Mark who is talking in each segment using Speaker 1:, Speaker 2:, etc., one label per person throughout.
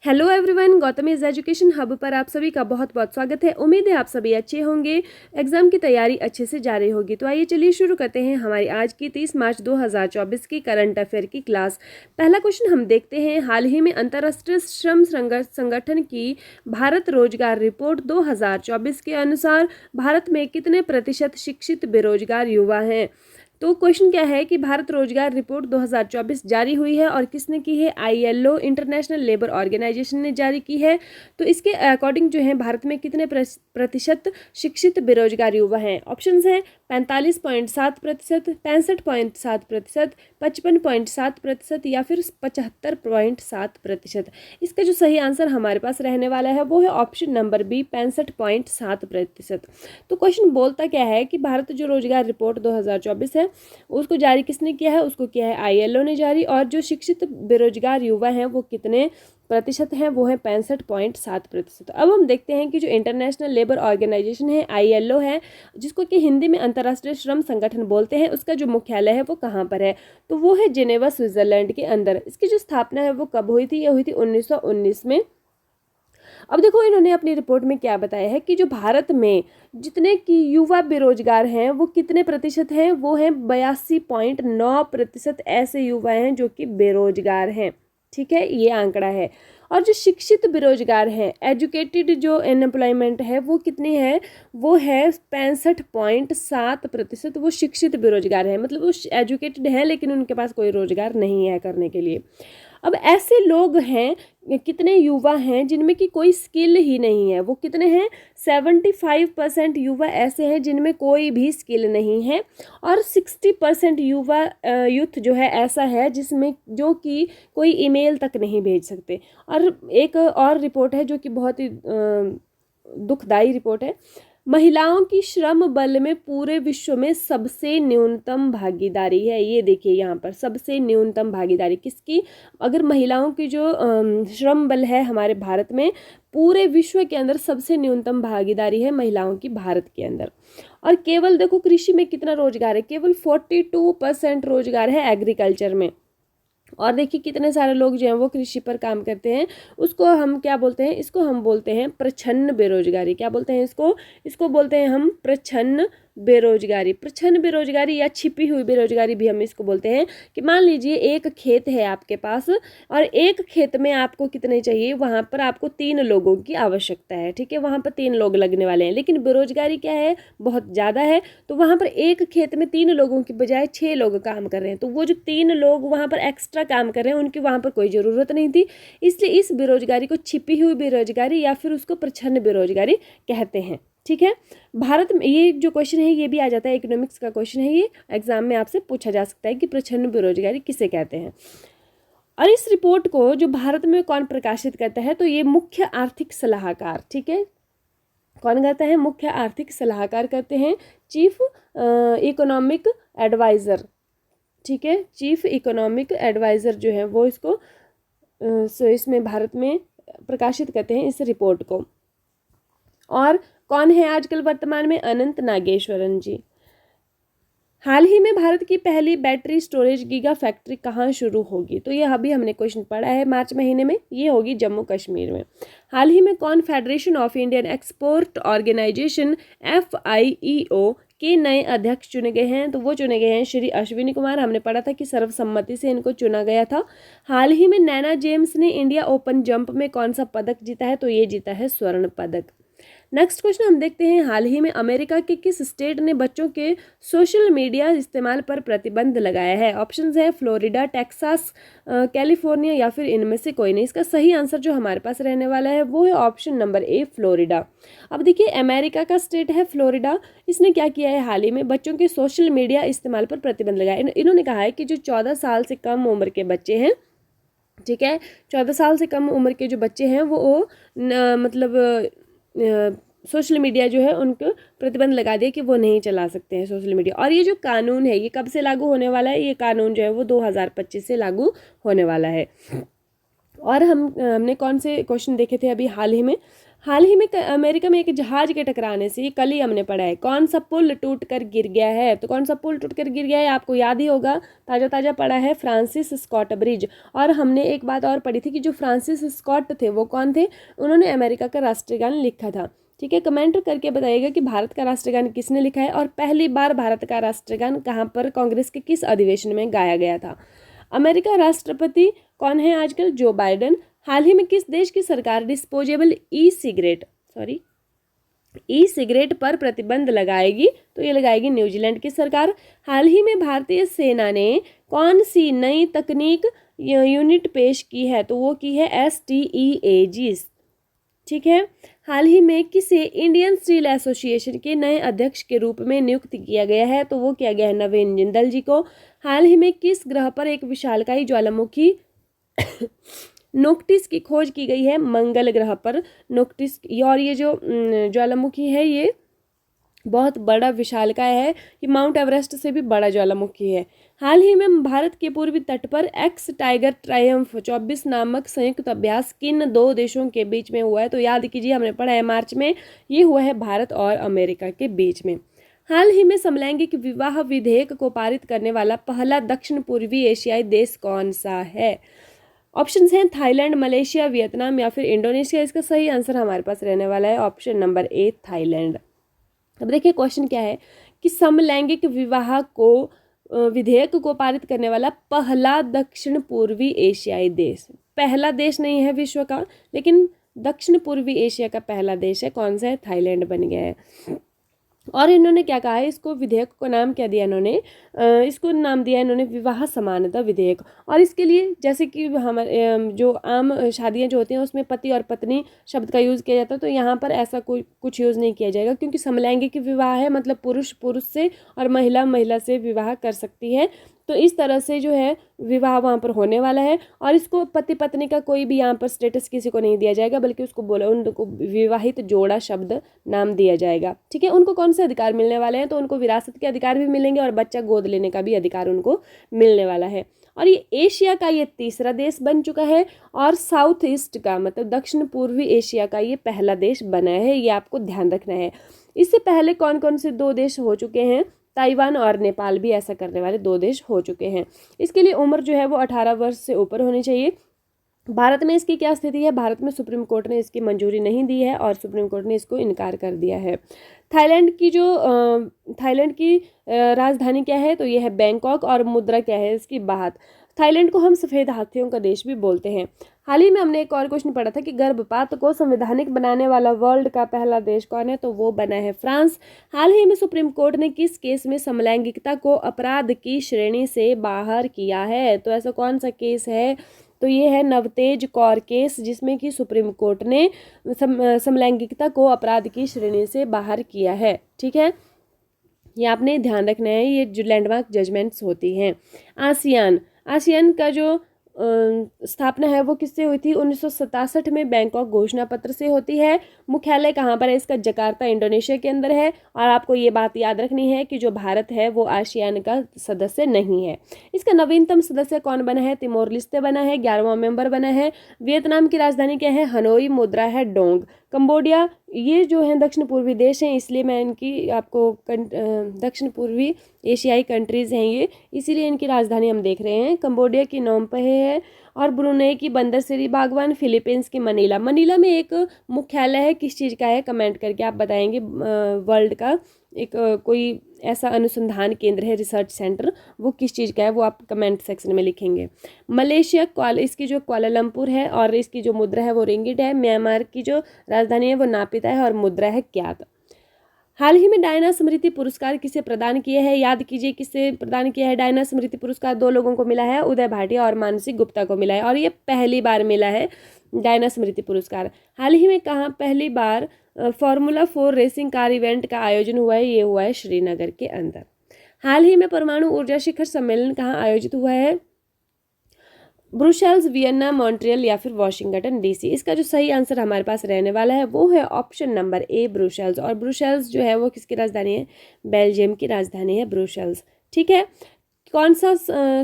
Speaker 1: Hello everyone, Gautami is education hub पर आप सभी का बहुत बहुत स्वागत है। उम्मीद है आप सभी अच्छे होंगे, एग्जाम की तैयारी अच्छे से जारी होगी। तो आइए चलिए शुरू करते हैं हमारी आज की 30 मार्च 2024 की करंट अफेयर की क्लास। पहला क्वेश्चन हम देखते हैं, हाल ही में अंतर्राष्ट्रीय श्रम संगठन की भारत रोजगार रिपोर्ट 2024 के अनुसार भारत में कितने प्रतिशत शिक्षित बेरोजगार युवा हैं। तो क्वेश्चन क्या है कि भारत रोजगार रिपोर्ट 2024 जारी हुई है और किसने की है? आईएलओ, इंटरनेशनल लेबर ऑर्गेनाइजेशन ने जारी की है। तो इसके अकॉर्डिंग जो है भारत में कितने प्रतिशत शिक्षित बेरोजगार युवा हैं? ऑप्शंस हैं 45.7%, 65.7%, 55.7% या फिर 75.7%। इसका जो सही आंसर हमारे पास रहने वाला है वो है ऑप्शन नंबर बी, 65.7%। तो क्वेश्चन बोलता क्या है कि भारत जो रोजगार रिपोर्ट 2024 है उसको जारी किसने किया है? उसको किया है आईएलओ ने जारी। और जो शिक्षित बेरोजगार युवा हैं वो कितने प्रतिशत हैं? वो है 65.7%। अब हम देखते हैं कि जो इंटरनेशनल लेबर ऑर्गेनाइजेशन है, आईएलओ है, जिसको कि हिंदी में अंतर्राष्ट्रीय श्रम संगठन बोलते हैं, उसका जो मुख्यालय है वो कहाँ पर है? तो वो है जिनेवा, स्विट्जरलैंड के अंदर। इसकी जो स्थापना है वो कब हुई थी? ये हुई थी 1919 में। अब देखो इन्होंने अपनी रिपोर्ट में क्या बताया है कि जो भारत में जितने की युवा बेरोजगार हैं वो कितने प्रतिशत हैं? वो हैं 82.9% ऐसे युवा हैं जो कि बेरोजगार हैं। ठीक है, ये आंकड़ा है। और जो शिक्षित बेरोजगार हैं, एजुकेटेड जो अनएम्प्लॉयमेंट है वो कितनी है? वो है 65.7%। वो शिक्षित बेरोजगार है, मतलब वो एजुकेटेड है लेकिन उनके पास कोई रोजगार नहीं है करने के लिए। अब ऐसे लोग हैं, कितने युवा हैं जिनमें कि कोई स्किल ही नहीं है? वो कितने हैं? 75% युवा ऐसे हैं जिनमें कोई भी स्किल नहीं है। और 60% युवा यूथ जो है ऐसा है जिसमें जो कि कोई ईमेल तक नहीं भेज सकते। और एक और रिपोर्ट है जो कि बहुत ही दुखदाई रिपोर्ट है। महिलाओं की श्रम बल में पूरे विश्व में सबसे न्यूनतम भागीदारी है। ये देखिए यहाँ पर सबसे न्यूनतम भागीदारी किसकी? अगर महिलाओं की जो श्रम बल है हमारे भारत में, पूरे विश्व के अंदर सबसे न्यूनतम भागीदारी है महिलाओं की भारत के अंदर। और केवल देखो कृषि में कितना रोजगार है? केवल 42% रोजगार है एग्रीकल्चर में। और देखिए कितने सारे लोग जो हैं वो कृषि पर काम करते हैं। उसको हम क्या बोलते हैं? इसको हम बोलते हैं प्रच्छन्न बेरोजगारी। क्या बोलते हैं इसको? इसको बोलते हैं हम प्रच्छन्न बेरोजगारी। प्रच्छन्न बेरोजगारी या छिपी हुई बेरोजगारी भी हम इसको बोलते हैं। कि मान लीजिए एक खेत है आपके पास और एक खेत में आपको कितने चाहिए? वहाँ पर आपको 3 लोगों की आवश्यकता है। ठीक है, वहाँ पर 3 लोग लगने वाले हैं, लेकिन बेरोजगारी क्या है? बहुत ज़्यादा है। तो वहाँ पर एक खेत में 3 लोगों की बजाय 6 लोग काम कर रहे हैं। तो वो जो 3 लोग वहाँ पर एक्स्ट्रा काम कर रहे हैं उनकी वहाँ पर कोई ज़रूरत नहीं थी। इसलिए इस बेरोजगारी को छिपी हुई बेरोजगारी या फिर उसको प्रच्छन्न बेरोजगारी कहते हैं। ठीक है, भारत में ये जो क्वेश्चन है ये भी आ जाता है, इकोनॉमिक्स का क्वेश्चन है, ये एग्जाम में आपसे पूछा जा सकता है कि प्रच्छन्न बेरोजगारी किसे कहते हैं। और इस रिपोर्ट को जो भारत में कौन प्रकाशित करता है? तो ये मुख्य आर्थिक सलाहकार। ठीक है, कौन करता है? मुख्य आर्थिक सलाहकार करते हैं, चीफ इकोनॉमिक एडवाइज़र। ठीक है, चीफ इकोनॉमिक एडवाइज़र जो है वो इसको इसमें भारत में प्रकाशित करते हैं इस रिपोर्ट को। और कौन है आजकल वर्तमान में? अनंत नागेश्वरन जी। हाल ही में भारत की पहली बैटरी स्टोरेज गीगा फैक्ट्री कहाँ शुरू होगी? तो ये अभी हमने क्वेश्चन पढ़ा है मार्च महीने में, ये होगी जम्मू कश्मीर में। हाल ही में कौन Federation of Indian Export Organisation FIEO के नए अध्यक्ष चुने गए हैं? तो वो चुने गए हैं श्री अश्विनी कुमार। हमने पढ़ा था कि सर्वसम्मति से इनको चुना गया था। हाल ही में नैना जेम्स ने इंडिया ओपन जंप में कौन सा पदक जीता है? तो ये जीता है स्वर्ण पदक। नेक्स्ट क्वेश्चन हम देखते हैं, हाल ही में अमेरिका के किस स्टेट ने बच्चों के सोशल मीडिया इस्तेमाल पर प्रतिबंध लगाया है? ऑप्शंस है फ्लोरिडा, टेक्सास, कैलिफोर्निया या फिर इनमें से कोई नहीं। इसका सही आंसर जो हमारे पास रहने वाला है वो है ऑप्शन नंबर ए, फ्लोरिडा। अब देखिए अमेरिका का स्टेट है फ्लोरिडा, इसने क्या किया है? हाल ही में बच्चों के सोशल मीडिया इस्तेमाल पर प्रतिबंध लगाया। इन्होंने कहा है कि जो 14 साल से कम उम्र के बच्चे हैं, ठीक है, 14 साल से कम उम्र के जो बच्चे हैं वो मतलब सोशल मीडिया जो है उनको प्रतिबंध लगा दिया कि वो नहीं चला सकते हैं सोशल मीडिया। और ये जो कानून है ये कब से लागू होने वाला है? ये कानून जो है वो 2025 से लागू होने वाला है। और हमने कौन से क्वेश्चन देखे थे अभी हाल ही में? हाल ही में अमेरिका में एक जहाज के टकराने से, ये कल ही हमने पढ़ा है, कौन सा पुल टूट कर गिर गया है? तो कौन सा पुल टूट कर गिर गया है आपको याद ही होगा, ताज़ा ताज़ा पढ़ा है, फ्रांसिस स्कॉट ब्रिज। और हमने एक बात और पढ़ी थी कि जो फ्रांसिस स्कॉट थे वो कौन थे? उन्होंने अमेरिका का राष्ट्रगान लिखा था। ठीक है, कमेंट करके बताइएगा कि भारत का राष्ट्रगान किसने लिखा है और पहली बार भारत का राष्ट्रगान कहाँ पर कांग्रेस के किस अधिवेशन में गाया गया था। अमेरिका राष्ट्रपति कौन है आजकल? Joe Biden. हाल ही में किस देश की सरकार डिस्पोजेबल ई सिगरेट पर प्रतिबंध लगाएगी? तो ये लगाएगी न्यूजीलैंड की सरकार। हाल ही में भारतीय सेना ने कौन सी नई तकनीक यूनिट पेश की है? तो वो की है STEAG। ठीक है, हाल ही में किसे इंडियन स्टील एसोसिएशन के नए अध्यक्ष के रूप में नियुक्त किया गया है? तो वो किया गया है नवीन जिंदल जी को। हाल ही में किस ग्रह पर एक विशालकाय ज्वालामुखी नोक्टिस की खोज की गई है? मंगल ग्रह पर नोक्टिस। और ये जो ज्वालामुखी है ये बहुत बड़ा विशालकाय है, ये माउंट एवरेस्ट से भी बड़ा ज्वालामुखी है। हाल ही में भारत के पूर्वी तट पर एक्स टाइगर ट्रायम्फ 24 नामक संयुक्त अभ्यास किन दो देशों के बीच में हुआ है? तो याद कीजिए, हमने पढ़ा है मार्च में, ये हुआ है भारत और अमेरिका के बीच में। हाल ही में समलैंगिक विवाह विधेयक को पारित करने वाला पहला दक्षिण पूर्वी एशियाई देश कौन सा है? ऑप्शंस हैं थाईलैंड, मलेशिया, वियतनाम या फिर इंडोनेशिया। इसका सही आंसर हमारे पास रहने वाला है ऑप्शन नंबर ए, थाईलैंड। अब देखिए क्वेश्चन क्या है कि समलैंगिक विवाह को विधेयक को पारित करने वाला पहला दक्षिण पूर्वी एशियाई देश, पहला देश नहीं है विश्व का, लेकिन दक्षिण पूर्वी एशिया का पहला देश है। कौन सा है? थाईलैंड बन गया है। और इन्होंने क्या कहा है, इसको विधेयक को नाम क्या दिया इन्होंने? इसको नाम दिया इन्होंने विवाह समानता विधेयक। और इसके लिए जैसे कि हमारे जो आम शादियां जो होती हैं उसमें पति और पत्नी शब्द का यूज़ किया जाता है, तो यहाँ पर ऐसा कोई कुछ यूज़ नहीं किया जाएगा, क्योंकि समलैंगिक विवाह है, मतलब पुरुष पुरुष से और महिला महिला से विवाह कर सकती है। तो इस तरह से जो है विवाह वहाँ पर होने वाला है। और इसको पति पत्नी का कोई भी यहाँ पर स्टेटस किसी को नहीं दिया जाएगा, बल्कि उसको बोला उनको विवाहित जोड़ा शब्द नाम दिया जाएगा। ठीक है, उनको कौन से अधिकार मिलने वाले हैं? तो उनको विरासत के अधिकार भी मिलेंगे और बच्चा गोद लेने का भी अधिकार उनको मिलने वाला है। और ये एशिया का ये तीसरा देश बन चुका है और साउथ ईस्ट का मतलब दक्षिण पूर्वी एशिया का ये पहला देश बना है, ये आपको ध्यान रखना है। इससे पहले कौन कौन से दो देश हो चुके हैं? ताइवान और नेपाल भी ऐसा करने वाले दो देश हो चुके हैं। इसके लिए उम्र जो है वो 18 वर्ष से ऊपर होनी चाहिए। भारत में इसकी क्या स्थिति है? भारत में सुप्रीम कोर्ट ने इसकी मंजूरी नहीं दी है और सुप्रीम कोर्ट ने इसको इनकार कर दिया है। थाईलैंड की राजधानी क्या है? तो ये है बैंकॉक। और मुद्रा क्या है इसकी? बाहत। थाईलैंड को हम सफ़ेद हाथियों का देश भी बोलते हैं। हाल ही में हमने एक और क्वेश्चन पढ़ा था कि गर्भपात को संवैधानिक बनाने वाला वर्ल्ड का पहला देश कौन है? तो वो बना है फ्रांस। हाल ही में सुप्रीम कोर्ट ने किस केस में समलैंगिकता को अपराध की श्रेणी से बाहर किया है? तो ऐसा कौन सा केस है? तो ये है नवतेज कौर केस, जिसमें कि सुप्रीम कोर्ट ने समलैंगिकता को अपराध की श्रेणी से बाहर किया है। ठीक है, ये आपने ध्यान रखना है, ये जो लैंडमार्क जजमेंट्स होती हैं। आसियान का जो स्थापना है वो किससे हुई थी? 1967 में बैंकॉक घोषणा पत्र से होती है। मुख्यालय कहाँ पर है इसका? जकार्ता, इंडोनेशिया के अंदर है। और आपको ये बात याद रखनी है कि जो भारत है वो आसियान का सदस्य नहीं है। इसका नवीनतम सदस्य कौन बना है? तिमोर लिस्ते बना है, 11वां मेंबर बना है। वियतनाम की राजधानी क्या है? हनोई। मुद्रा है डोंग। कंबोडिया, ये जो है दक्षिण पूर्वी देश हैं, इसलिए मैं इनकी आपको दक्षिण पूर्वी एशियाई कंट्रीज़ हैं ये, इसीलिए इनकी राजधानी हम देख रहे हैं। कंबोडिया की नोम पेह है। और ब्रुनेई की बंदर सिरी बागवान। फिलीपींस की मनीला। मनीला में एक मुख्यालय है, किस चीज़ का है? कमेंट करके आप बताएंगे। वर्ल्ड का एक कोई ऐसा अनुसंधान केंद्र है, रिसर्च सेंटर, वो किस चीज़ का है वो आप कमेंट सेक्शन में लिखेंगे। मलेशिया इसकी जो कुआलालंपुर है और इसकी जो मुद्रा है वो रिंगिट है। म्यांमार की जो राजधानी है वो नापिता है और मुद्रा है क्यात। हाल ही में डायना स्मृति पुरस्कार किसे प्रदान किए हैं? याद कीजिए किसे प्रदान किया है डायना स्मृति पुरस्कार? दो लोगों को मिला है, उदय भाटिया और मानसी गुप्ता को मिला है, और ये पहली बार मिला है डायना स्मृति पुरस्कार। हाल ही में कहाँ पहली बार फार्मूला 4 रेसिंग कार इवेंट का आयोजन हुआ है? ये हुआ है श्रीनगर के अंदर। हाल ही में परमाणु ऊर्जा शिखर सम्मेलन कहाँ आयोजित हुआ है? ब्रुसेल्स, वियना, मॉन्ट्रियल या फिर वॉशिंगटन डीसी। इसका जो सही आंसर हमारे पास रहने वाला है वो है ऑप्शन नंबर ए, ब्रुसेल्स। और ब्रुसेल्स जो है वो किसकी राजधानी है? बेल्जियम की राजधानी है ब्रुसेल्स। ठीक है, कौन सा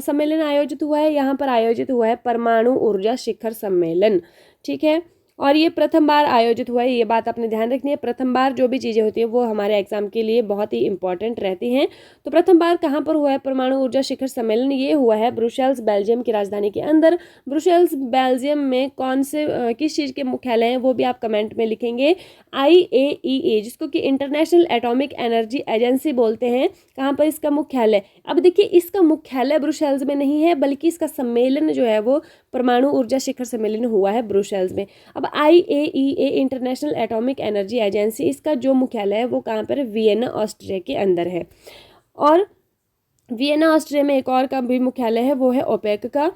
Speaker 1: सम्मेलन आयोजित हुआ है? यहाँ पर आयोजित हुआ है परमाणु ऊर्जा शिखर सम्मेलन। ठीक है, और ये प्रथम बार आयोजित हुआ है, ये बात आपने ध्यान रखनी है। प्रथम बार जो भी चीज़ें होती है वो हमारे एग्जाम के लिए बहुत ही इंपॉर्टेंट रहती हैं। तो प्रथम बार कहाँ पर हुआ है परमाणु ऊर्जा शिखर सम्मेलन? ये हुआ है ब्रुसेल्स, बेल्जियम की राजधानी के अंदर। ब्रुसेल्स बेल्जियम में कौन से किस चीज़ के मुख्यालय हैं वो भी आप कमेंट में लिखेंगे। IAEA, जिसको कि इंटरनेशनल एटॉमिक एनर्जी एजेंसी बोलते हैं, कहाँ पर इसका मुख्यालय? अब देखिए, इसका मुख्यालय ब्रुसेल्स में नहीं है, बल्कि इसका सम्मेलन जो है वो परमाणु ऊर्जा शिखर सम्मेलन हुआ है ब्रुसेल्स में। अब IAEA international atomic energy agency, इसका जो मुख्यालय है वो कहाँ पर है? वियना, ऑस्ट्रिया के अंदर है। और वियना ऑस्ट्रिया में एक और का भी मुख्यालय है, वो है ओपेक का,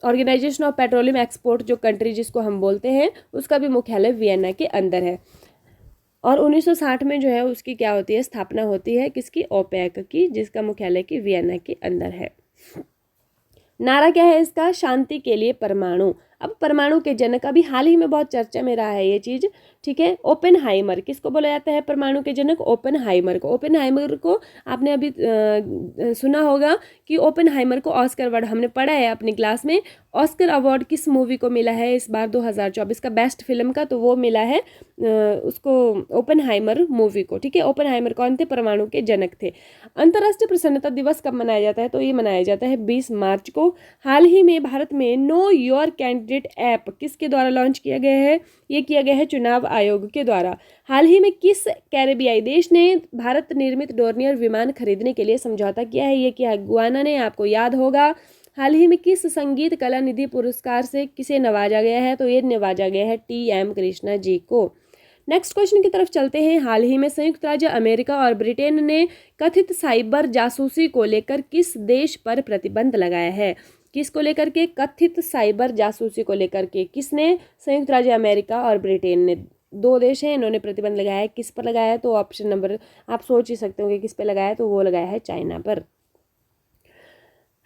Speaker 1: ऑर्गेनाइजेशन ऑफ पेट्रोलियम एक्सपोर्ट, जो कंट्री जिसको हम बोलते हैं, उसका भी मुख्यालय वियना के अंदर है। और 1960 में जो है उसकी क्या होती है? स्थापना होती है किसकी? ओपेक की, जिसका मुख्यालय की वियना के अंदर है। नारा क्या है इसका? शांति के लिए परमाणु। अब परमाणु के जनक, अभी हाल ही में बहुत चर्चा में रहा है ये चीज़, ठीक है। ओपेनहाइमर, किसको बोला जाता है परमाणु के जनक? ओपेनहाइमर को। ओपेनहाइमर को आपने अभी सुना होगा कि ओपेनहाइमर को ऑस्कर अवार्ड, हमने पढ़ा है अपनी क्लास में, ऑस्कर अवार्ड किस मूवी को मिला है इस बार 2024 का बेस्ट फिल्म का? तो वो मिला है उसको, ओपेनहाइमर मूवी को, ठीक है। ओपेनहाइमर कौन थे? परमाणु के जनक थे। अंतर्राष्ट्रीय प्रसन्नता दिवस कब मनाया जाता है? तो ये मनाया जाता है 20 मार्च को। हाल ही में भारत में नो योर कैंडिडेट ऐप किसके द्वारा लॉन्च किया गया है? ये किया गया है चुनाव आयोग के द्वारा। हाल ही में किस कैरेबियाई देश ने भारत निर्मित डोर्नियर विमान खरीदने के लिए समझौता किया है? ये किया है गुयाना ने, आपको याद होगा। हाल ही में किस संगीत कला निधि पुरस्कार से किसे नवाजा गया है? तो ये नवाजा गया है TM कृष्णा जी को। नेक्स्ट क्वेश्चन की तरफ चलते हैं। हाल ही में संयुक्त राज्य अमेरिका और ब्रिटेन ने कथित साइबर जासूसी को लेकर किस देश पर प्रतिबंध लगाया है? किसको लेकर के? कथित साइबर जासूसी को लेकर के किसने? संयुक्त राज्य अमेरिका और ब्रिटेन ने, दो देश हैं, इन्होंने प्रतिबंध लगाया है। किस पर लगाया है? तो ऑप्शन नंबर आप सोच ही सकते होंगे किस पर लगाया है, तो वो लगाया है चाइना पर।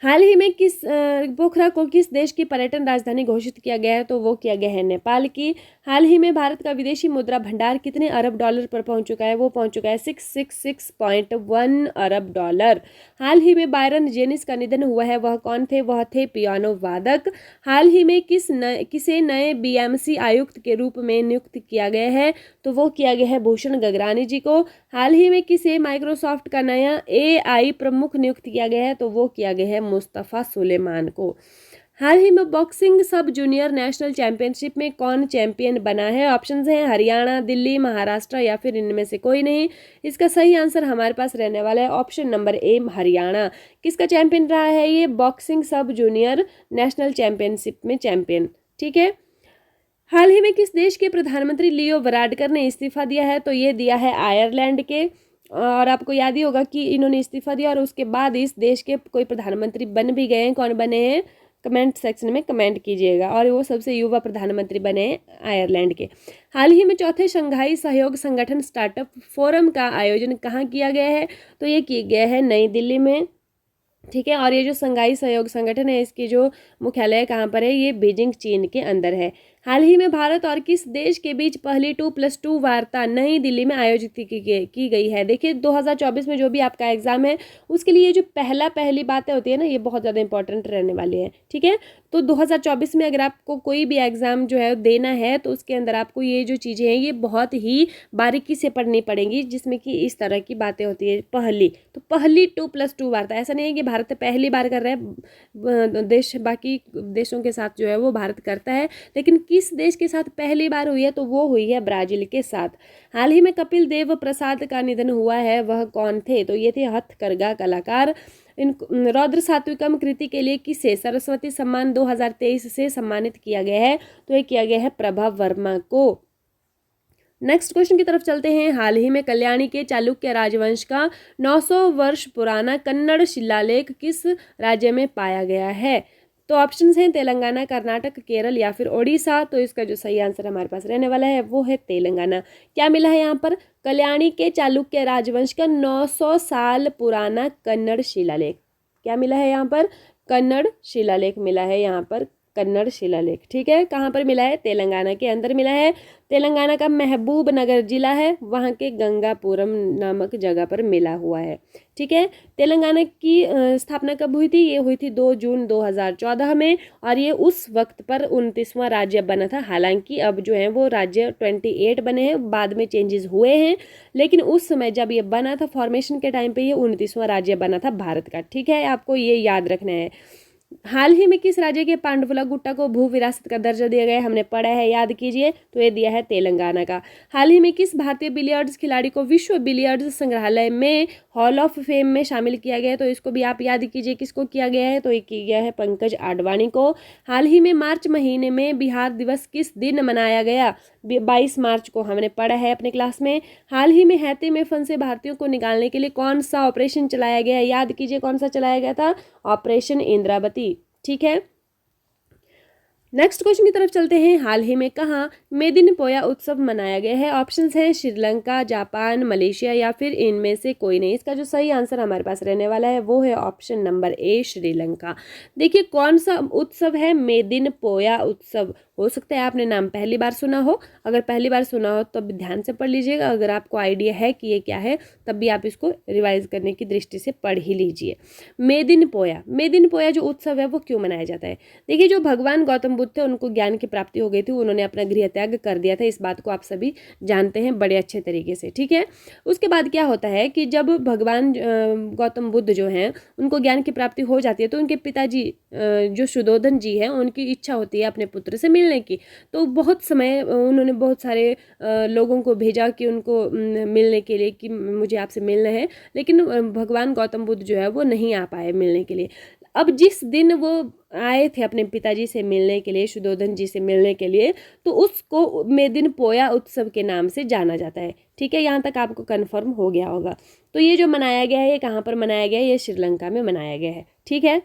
Speaker 1: हाल ही में किस पोखरा को किस देश की पर्यटन राजधानी घोषित किया गया है? तो वो किया गया है नेपाल की। हाल ही में भारत का विदेशी मुद्रा भंडार कितने अरब डॉलर पर पहुंच चुका है? वो पहुंच चुका है 666.1 अरब डॉलर। हाल ही में बायरन जेनिस का निधन हुआ है, वह कौन थे? वह थे पियानो वादक। हाल ही में किसे नए BMC आयुक्त के रूप में नियुक्त किया गया है? तो वो किया गया है भूषण गगरानी जी को। हाल ही में किसे माइक्रोसॉफ्ट का नया AI प्रमुख नियुक्त किया गया है? तो वो किया गया है मुस्तफ़ा सुलेमान को। हाल ही में बॉक्सिंग सब जूनियर नेशनल चैंपियनशिप में कौन चैंपियन बना है? ऑप्शंस हैं हरियाणा, दिल्ली, महाराष्ट्र या फिर इनमें से कोई नहीं। इसका सही आंसर हमारे पास रहने वाला है ऑप्शन नंबर A, हरियाणा। किसका चैंपियन रहा है ये? बॉक्सिंग सब जूनियर नेशनल चैंपियनशिप में चैंपियन, ठीक है। हाल ही में किस देश के प्रधानमंत्री लियो वराडकर ने इस्तीफा दिया है? तो ये दिया है आयरलैंड के। और आपको याद ही होगा कि इन्होंने इस्तीफा दिया और उसके बाद इस देश के कोई प्रधानमंत्री बन भी गए हैं। कौन बने हैं? कमेंट सेक्शन में कमेंट कीजिएगा। और वो सबसे युवा प्रधानमंत्री बने हैं आयरलैंड के। हाल ही में चौथे शंघाई सहयोग संगठन स्टार्टअप फोरम का आयोजन कहाँ किया गया है? तो ये किया गया है नई दिल्ली में, ठीक है। और ये जो शंघाई सहयोग संगठन है, इसकी जो मुख्यालय कहाँ पर है? ये बीजिंग, चीन के अंदर है। हाल ही में भारत और किस देश के बीच पहली 2+2 वार्ता नई दिल्ली में आयोजित की गई है? देखिए 2024 में जो भी आपका एग्जाम है उसके लिए जो पहली बातें होती है ना, ये बहुत ज़्यादा इंपॉर्टेंट रहने वाली है, ठीक है। तो 2024 में अगर आपको कोई भी एग्जाम जो है देना है तो उसके अंदर आपको ये जो चीज़ें हैं ये बहुत ही बारीकी से पढ़नी पड़ेंगी, जिसमें कि इस तरह की बातें होती है। तो पहली 2+2 वार्ता, ऐसा नहीं है कि भारत पहली बार कर रहा है, देश बाकी देशों के साथ जो है वो भारत करता है, लेकिन किस देश के साथ पहली बार हुई है? तो वो हुई है ब्राजील के साथ। हाल ही में कपिल देव प्रसाद का निधन हुआ है, वह कौन थे? तो ये थे हथकरघा कलाकार। इन रौद्र सात्विकम कृति के लिए किसे सरस्वती सम्मान 2023 से सम्मानित किया गया है? तो ये किया गया है प्रभा वर्मा को। नेक्स्ट क्वेश्चन की तरफ चलते हैं। हाल ही में कल्याणी के चालुक्य राजवंश का 900 वर्ष पुराना कन्नड़ शिलालेख किस राज्य में पाया गया है? तो ऑप्शंस हैं तेलंगाना, कर्नाटक, केरल या फिर ओडिशा। तो इसका जो सही आंसर हमारे पास रहने वाला है वो है तेलंगाना। क्या मिला है यहाँ पर? कल्याणी के चालुक्य राजवंश का 900 साल पुराना कन्नड़ शिलालेख। क्या मिला है यहाँ पर? कन्नड़ शिलालेख मिला है यहाँ पर कन्नड़ शिलालेख। ठीक है, कहाँ पर मिला है? तेलंगाना के अंदर मिला है। तेलंगाना का महबूब नगर जिला है, वहाँ के गंगापुरम नामक जगह पर मिला हुआ है। ठीक है, तेलंगाना की स्थापना कब हुई थी? ये हुई थी 2 जून 2014 में, और ये उस वक्त पर 29वां राज्य बना था। हालांकि अब जो है वो राज्य 28 बने हैं, बाद में चेंजेस हुए हैं, लेकिन उस समय जब ये बना था फॉर्मेशन के टाइम पे ये 29वां राज्य बना था भारत का। ठीक है, आपको ये याद रखना है। हाल ही में किस राज्य के पांडवला गुट्टा को भू विरासत का दर्जा दिया गया है? हमने पढ़ा है, याद कीजिए। तो ये दिया है तेलंगाना का। हाल ही में किस भारतीय बिलियर्ड्स खिलाड़ी को विश्व बिलियर्ड्स संग्रहालय में हॉल ऑफ फेम में शामिल किया गया है? तो इसको भी आप याद कीजिए, किसको किया गया है? तो ये किया गया है पंकज आडवाणी को। हाल ही में मार्च महीने में बिहार दिवस किस दिन मनाया गया? 22 मार्च को, हमने पढ़ा है अपने क्लास में। हाल ही में हैती में फंसे भारतीयों को निकालने के लिए कौन सा ऑपरेशन चलाया गया है? याद कीजिए, कौन सा चलाया गया था? ऑपरेशन इंद्रावती। ठीक है, नेक्स्ट क्वेश्चन की तरफ चलते हैं। हाल ही में कहाँ मेदिन पोया उत्सव मनाया गया है? ऑप्शंस हैं श्रीलंका, जापान, मलेशिया या फिर इनमें से कोई नहीं। इसका जो सही आंसर हमारे पास रहने वाला है वो है ऑप्शन नंबर ए, श्रीलंका। देखिए, कौन सा उत्सव है? मेदिन पोया उत्सव। हो सकता है आपने नाम पहली बार सुना हो, अगर पहली बार सुना हो तो ध्यान से पढ़ लीजिएगा। अगर आपको आइडिया है कि ये क्या है तब भी आप इसको रिवाइज करने की दृष्टि से पढ़ ही लीजिए। मेदिन पोया, मेदिन पोया जो उत्सव है वो क्यों मनाया जाता है? देखिए, जो भगवान गौतम बुद्ध थे उनको ज्ञान की प्राप्ति हो गई थी, उन्होंने अपना गृह त्याग कर दिया था। इस बात को आप सभी जानते हैं बड़े अच्छे तरीके से। ठीक है, उसके बाद क्या होता है कि जब भगवान गौतम बुद्ध जो हैं उनको ज्ञान की प्राप्ति हो जाती है तो उनके पिताजी जो सुधोधन जी हैं उनकी इच्छा होती है अपने पुत्र से मिलने की। तो बहुत समय उन्होंने बहुत सारे लोगों को भेजा कि उनको मिलने के लिए, कि मुझे आपसे मिलना है, लेकिन भगवान गौतम बुद्ध जो है वो नहीं आ पाए मिलने के लिए। अब जिस दिन वो आए थे अपने पिताजी से मिलने के लिए, सुधोधन जी से मिलने के लिए, तो उसको मेदिन पोया उत्सव के नाम से जाना जाता है। ठीक है, यहाँ तक आपको कन्फर्म हो गया होगा। तो ये जो मनाया गया है ये कहाँ पर मनाया गया है? ये श्रीलंका में मनाया गया है। ठीक है,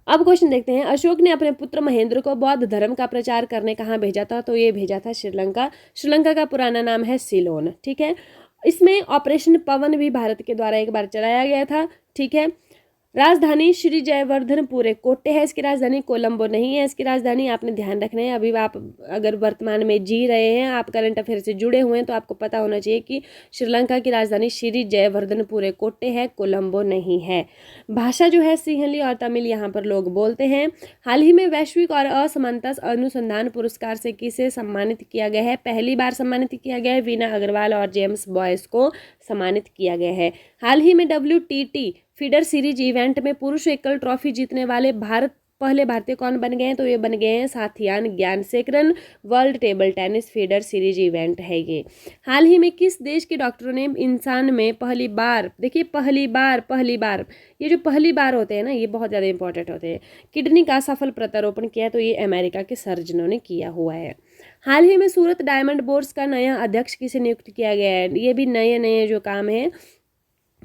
Speaker 1: अब क्वेश्चन देखते हैं। अशोक ने अपने पुत्र महेंद्र को बौद्ध धर्म का प्रचार करने कहाँ भेजा था? तो ये भेजा था श्रीलंका। श्रीलंका का पुराना नाम है सिलोन। ठीक है, इसमें ऑपरेशन पवन भी भारत के द्वारा एक बार चलाया गया था। ठीक है, राजधानी श्री जयवर्धनपुर कोट्टे है, इसकी राजधानी कोलंबो नहीं है। इसकी राजधानी आपने ध्यान रखना है। अभी आप अगर वर्तमान में जी रहे हैं, आप करंट अफेयर से जुड़े हुए हैं, तो आपको पता होना चाहिए कि श्रीलंका की राजधानी श्री जयवर्धनपुर कोट्टे है, कोलंबो नहीं है। भाषा जो है सिंहली और तमिल यहाँ पर लोग बोलते हैं। हाल ही में वैश्विक और असमानता अनुसंधान पुरस्कार से किसे सम्मानित किया गया है? पहली बार सम्मानित किया गया है, वीना अग्रवाल और जेम्स बॉयस को सम्मानित किया गया है। हाल ही में WTT फीडर सीरीज इवेंट में पुरुष एकल ट्रॉफी जीतने वाले पहले भारतीय कौन बन गए हैं? तो ये बन गए हैं Sathiyan Gnanasekaran. World table tennis feeder series event है ये। हाल ही में किस देश के डॉक्टरों ने इंसान में पहली बार, देखिए पहली बार, ये जो पहली बार होते हैं ना, ये बहुत ज़्यादा इंपॉर्टेंट होते हैं, किडनी का सफल प्रत्यारोपण किया? तो ये अमेरिका के सर्जनों ने किया हुआ है। हाल ही में सूरत डायमंड बोर्स का नया अध्यक्ष किसे नियुक्त किया गया है? ये भी नए जो काम है,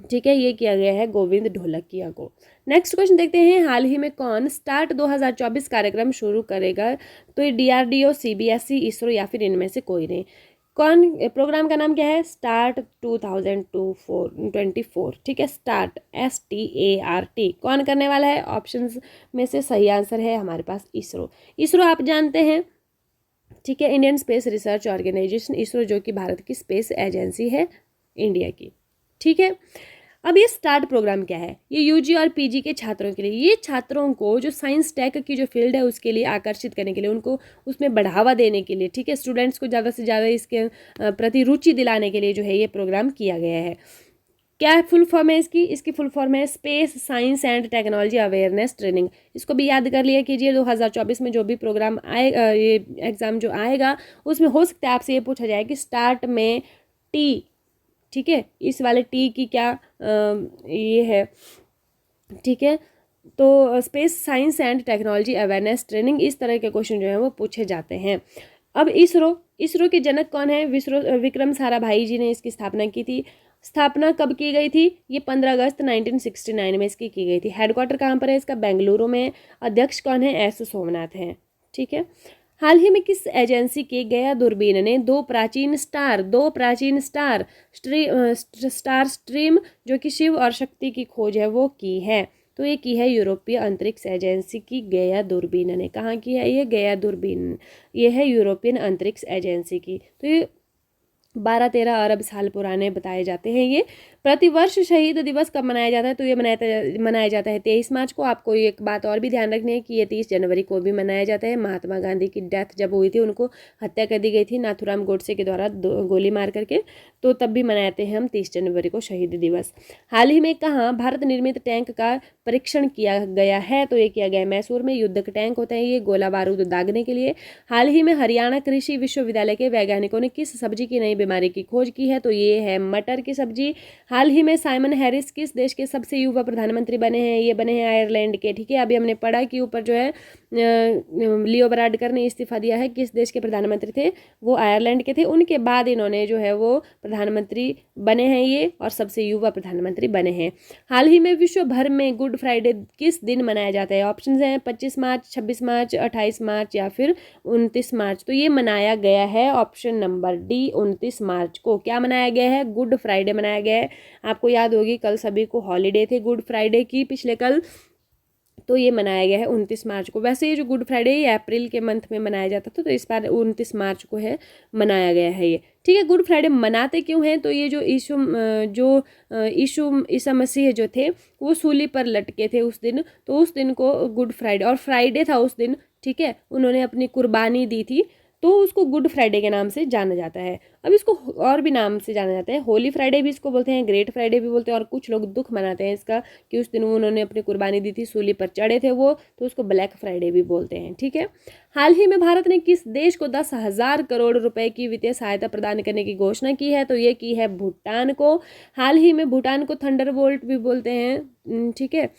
Speaker 1: ठीक है, ये किया गया है गोविंद ढोलकिया को। नेक्स्ट क्वेश्चन देखते हैं। हाल ही में कौन स्टार्ट 2024 कार्यक्रम शुरू करेगा? तो ये DRDO, CBSE, इसरो या फिर इनमें से कोई नहीं। कौन, प्रोग्राम का नाम क्या है? स्टार्ट 2024। ठीक है, स्टार्ट START। कौन करने वाला है? ऑप्शंस में से सही आंसर है हमारे पास इसरो। इसरो आप जानते हैं, ठीक है, Indian Space Research Organisation, ISRO जो कि भारत की स्पेस एजेंसी है इंडिया की। ठीक है, अब ये स्टार्ट प्रोग्राम क्या है? ये UG और PG के छात्रों के लिए, ये छात्रों को जो साइंस टेक की जो फील्ड है उसके लिए आकर्षित करने के लिए, उनको उसमें बढ़ावा देने के लिए, ठीक है, स्टूडेंट्स को ज़्यादा से ज़्यादा इसके प्रति रुचि दिलाने के लिए जो है ये प्रोग्राम किया गया है। क्या फुल फॉर्म है इसकी? इसकी फुल फॉर्म है space science and technology awareness training. इसको भी याद कर लिया कीजिए। 2024 में जो भी प्रोग्राम आएगा, ये एग्ज़ाम जो आएगा, उसमें हो सकता है आपसे ये पूछा जाए कि स्टार्ट में T, ठीक है, इस वाले T की क्या ये है, ठीक है, तो space science and technology awareness training, इस तरह के क्वेश्चन जो है वो पूछे जाते हैं। अब इसरो के जनक कौन है? विक्रम साराभाई जी ने इसकी स्थापना की थी। स्थापना कब की गई थी? ये 15 अगस्त 1969 में इसकी की गई थी। हेडक्वार्टर कहाँ पर है इसका? बेंगलुरु में। अध्यक्ष कौन है? S सोमनाथ हैं। ठीक है, हाल ही में किस एजेंसी के गया दूरबीन ने दो प्राचीन स्टार स्ट्रीम जो कि शिव और शक्ति की खोज है वो की है? तो ये की है यूरोपीय अंतरिक्ष एजेंसी की गया दूरबीन ने। कहाँ की है ये? गया दूरबीन, ये है यूरोपियन अंतरिक्ष एजेंसी की। तो ये 12-13 अरब साल पुराने बताए जाते हैं ये। प्रतिवर्ष शहीद दिवस कब मनाया जाता है? तो ये मनाया जाता है 23 मार्च को। आपको एक बात और भी ध्यान रखनी है कि ये 30 जनवरी को भी मनाया जाता है। महात्मा गांधी की डेथ जब हुई थी, उनको हत्या कर दी गई थी नाथूराम गोडसे के द्वारा गोली मार करके, तो तब भी मनाते हैं हम 30 जनवरी को शहीद दिवस। हाल ही में कहाँ भारत निर्मित टैंक का परीक्षण किया गया है? तो ये किया गया मैसूर में। युद्ध के टैंक होते हैं ये, गोला बारूद दागने के लिए। हाल ही में हरियाणा कृषि विश्वविद्यालय के वैज्ञानिकों ने किस सब्जी की नई बीमारी की खोज की है? तो ये है मटर की सब्जी। हाल ही में साइमन हैरिस किस देश के सबसे युवा प्रधानमंत्री बने हैं? ये बने हैं आयरलैंड के। ठीक है, अभी हमने पढ़ा कि ऊपर जो है लियो वराडकर ने इस्तीफा दिया है। किस देश के प्रधानमंत्री थे? वो आयरलैंड के थे। उनके बाद इन्होंने जो है वो प्रधानमंत्री बने हैं ये, और सबसे युवा प्रधानमंत्री बने हैं। हाल ही में विश्व भर में गुड फ्राइडे किस दिन मनाया जाता है? ऑप्शन हैं 25 मार्च, 26 मार्च, 28 मार्च या फिर 29 मार्च। तो ये मनाया गया है ऑप्शन नंबर डी, 29 मार्च को। क्या मनाया गया है? गुड फ्राइडे मनाया गया है। आपको याद होगी कल सभी को हॉलीडे थे गुड फ्राइडे की, पिछले कल, तो ये मनाया गया है 29 मार्च को। वैसे ये जो गुड फ्राइडे ये अप्रैल के मंथ में मनाया जाता था, तो इस बार 29 मार्च को है मनाया गया है ये। ठीक है, गुड फ्राइडे मनाते क्यों हैं? तो ये जो ईसा मसीह जो थे वो सूली पर लटके थे उस दिन, तो उस दिन को गुड फ्राइडे, और फ्राइडे था उस दिन, ठीक है, उन्होंने अपनी कुर्बानी दी थी, तो उसको गुड फ्राइडे के नाम से जाना जाता है। अब इसको और भी नाम से जाना जाता है, होली फ्राइडे भी इसको बोलते हैं, ग्रेट फ्राइडे भी बोलते हैं, और कुछ लोग दुख मनाते हैं इसका कि उस दिन उन्होंने अपनी कुर्बानी दी थी, सूली पर चढ़े थे वो, तो उसको ब्लैक फ्राइडे भी बोलते हैं। ठीक है, हाल ही में भारत ने किस देश को 10,000 करोड़ रुपए की वित्तीय सहायता प्रदान करने की घोषणा की है? तो ये की है भूटान को। हाल ही में भूटान को थंडरबोल्ट भी बोलते हैं। ठीक है,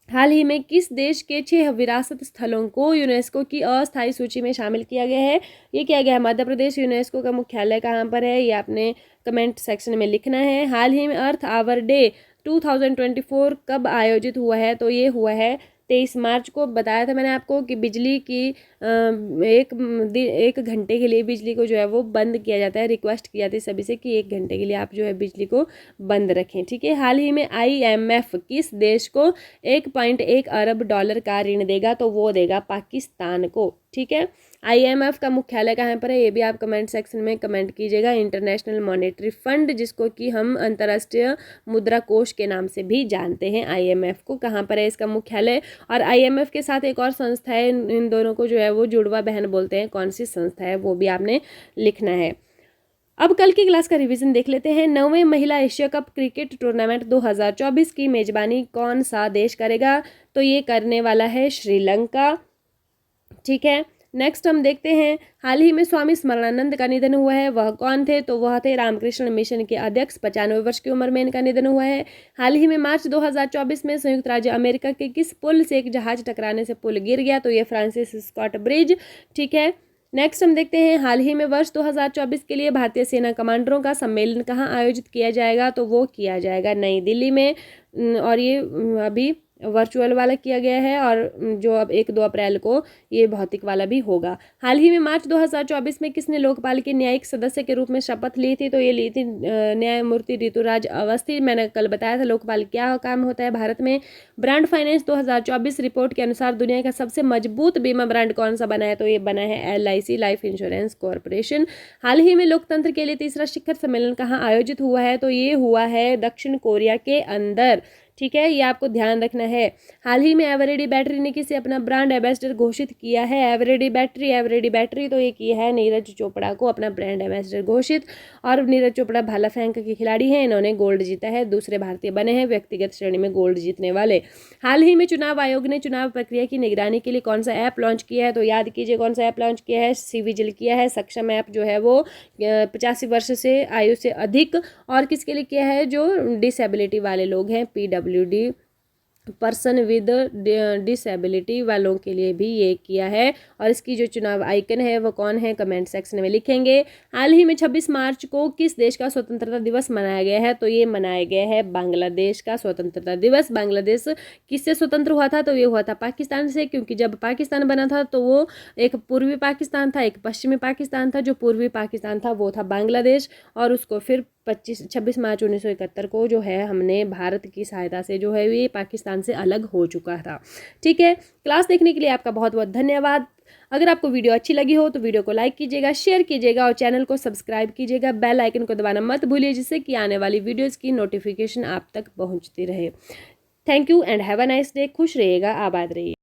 Speaker 1: हाल ही में किस देश के 6 विरासत स्थलों को यूनेस्को की अस्थायी सूची में शामिल किया गया है? ये किया गया है मध्य प्रदेश। यूनेस्को का मुख्यालय कहाँ पर है? ये आपने कमेंट सेक्शन में लिखना है। हाल ही में अर्थ आवर डे 2024 कब आयोजित हुआ है? तो ये हुआ है 23 मार्च को। बताया था मैंने आपको कि बिजली की एक घंटे के लिए बिजली को जो है वो बंद किया जाता है। रिक्वेस्ट की जाती है सभी से कि 1 घंटे के लिए आप जो है बिजली को बंद रखें। ठीक है, हाल ही में IMF किस देश को 1.1 अरब डॉलर का ऋण देगा? तो वो देगा पाकिस्तान को। ठीक है, IMF का मुख्यालय कहाँ पर है? ये भी आप कमेंट सेक्शन में कमेंट कीजिएगा। इंटरनेशनल मॉनेटरी फंड, जिसको कि हम अंतर्राष्ट्रीय मुद्रा कोष के नाम से भी जानते हैं, IMF को कहाँ पर है इसका मुख्यालय? और IMF के साथ एक और संस्था है, इन दोनों को जो है वो जुड़वा बहन बोलते हैं। कौन सी संस्था है वो भी आपने लिखना है। अब कल की क्लास का रिवीजन देख लेते हैं। 9वें महिला एशिया कप क्रिकेट टूर्नामेंट 2024 की मेजबानी कौन सा देश करेगा? तो ये करने वाला है श्रीलंका। ठीक है, नेक्स्ट हम देखते हैं, हाल ही में स्वामी स्मरणानंद का निधन हुआ है। वह कौन थे? तो वह थे रामकृष्ण मिशन के अध्यक्ष। 95 वर्ष की उम्र में इनका निधन हुआ है। हाल ही में मार्च 2024 में संयुक्त राज्य अमेरिका के किस पुल से एक जहाज टकराने से पुल गिर गया? तो ये फ्रांसिस स्कॉट ब्रिज। ठीक है, नेक्स्ट हम देखते हैं, हाल ही में वर्ष 2024 के लिए भारतीय सेना कमांडरों का सम्मेलन कहाँ आयोजित किया जाएगा? तो वो किया जाएगा नई दिल्ली में, और ये अभी वर्चुअल वाला किया गया है, और जो अब 1-2 अप्रैल को ये भौतिक वाला भी होगा। हाल ही में मार्च 2024 में किसने लोकपाल के न्यायिक सदस्य के रूप में शपथ ली थी? तो ये ली थी न्यायमूर्ति ऋतुराज अवस्थी। मैंने कल बताया था लोकपाल क्या काम होता है भारत में। ब्रांड फाइनेंस 2024 रिपोर्ट के अनुसार दुनिया का सबसे मजबूत बीमा ब्रांड कौन सा बना है? तो ये बना है LIC, लाइफ इंश्योरेंस कॉरपोरेशन। हाल ही में लोकतंत्र के लिए तीसरा शिखर सम्मेलन कहाँ आयोजित हुआ है? तो ये हुआ है दक्षिण कोरिया के अंदर। ठीक है, ये आपको ध्यान रखना है। हाल ही में एवरेडी बैटरी ने किसे अपना ब्रांड एम्बेसडर घोषित किया है? एवरेडी बैटरी तो ये किया है नीरज चोपड़ा को अपना ब्रांड एम्बेसडर घोषित। और नीरज चोपड़ा भाला फेंक के खिलाड़ी हैं, इन्होंने गोल्ड जीता है, दूसरे भारतीय बने हैं व्यक्तिगत श्रेणी में गोल्ड जीतने वाले। हाल ही में चुनाव आयोग ने चुनाव प्रक्रिया की निगरानी के लिए कौन सा ऐप लॉन्च किया है? तो याद कीजिए कौन सा ऐप लॉन्च किया है, CVGIL किया है। सक्षम ऐप जो है वो 85 वर्ष से आयु से अधिक, और किसके लिए किया है? जो डिसेबिलिटी वाले लोग हैं, PWD, पर्सन विद डिसेबिलिटी वालों के लिए भी ये किया है। और इसकी जो चुनाव आइकन है वो कौन है, कमेंट सेक्शन में लिखेंगे। हाल ही में 26 मार्च को किस देश का स्वतंत्रता दिवस मनाया गया है? तो ये मनाया गया है बांग्लादेश का स्वतंत्रता दिवस। बांग्लादेश किससे स्वतंत्र हुआ था? तो ये हुआ था पाकिस्तान से, क्योंकि जब पाकिस्तान बना था तो वो एक पूर्वी पाकिस्तान था, एक पश्चिमी पाकिस्तान था। जो पूर्वी पाकिस्तान था वो था बांग्लादेश, और उसको फिर 26 मार्च 1971 को जो है हमने भारत की सहायता से जो है ये पाकिस्तान से अलग हो चुका था। ठीक है, क्लास देखने के लिए आपका बहुत बहुत धन्यवाद। अगर आपको वीडियो अच्छी लगी हो तो वीडियो को लाइक कीजिएगा, शेयर कीजिएगा और चैनल को सब्सक्राइब कीजिएगा। बेल आइकन को दबाना मत भूलिए, जिससे कि आने वाली वीडियोज़ की नोटिफिकेशन आप तक पहुँचती रहे। Thank you and have a nice day. खुश रहिएगा, आबाद रहिए।